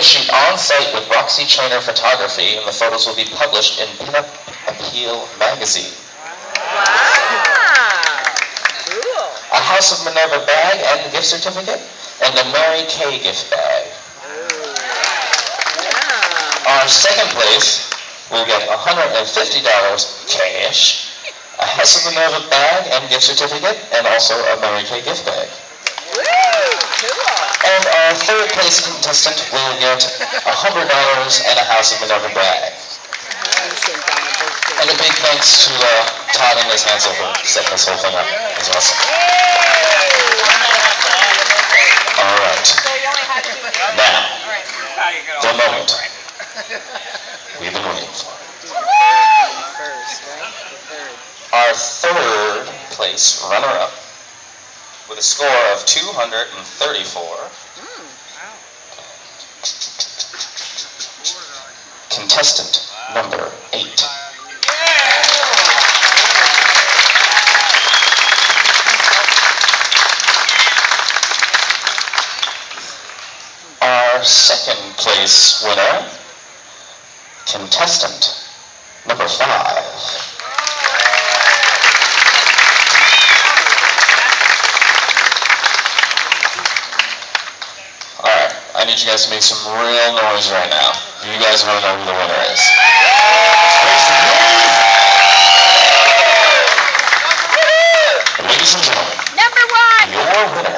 shoot on-site with Roxy Trainer Photography, and the photos will be published in Pinup Appeal magazine. Wow! Cool. A House of Minerva bag and gift certificate, and a Mary Kay gift bag. Yeah. Our second place will get $150 cash, a House of Minerva bag and gift certificate, and also a Mary Kay gift bag. Woo! Cool. And our third place contestant will get $100 and a House of Minerva bag. And a big thanks to Todd and Liz Hansel for setting this whole thing up. It was awesome. All right. Now, the moment we've been waiting for. Our third place runner-up with a score of 234. Contestant number 8. Our second place winner, contestant number 5. Alright, I need you guys to make some real noise right now. You guys want to know who the winner is. Ladies and gentlemen, Number 1. your winner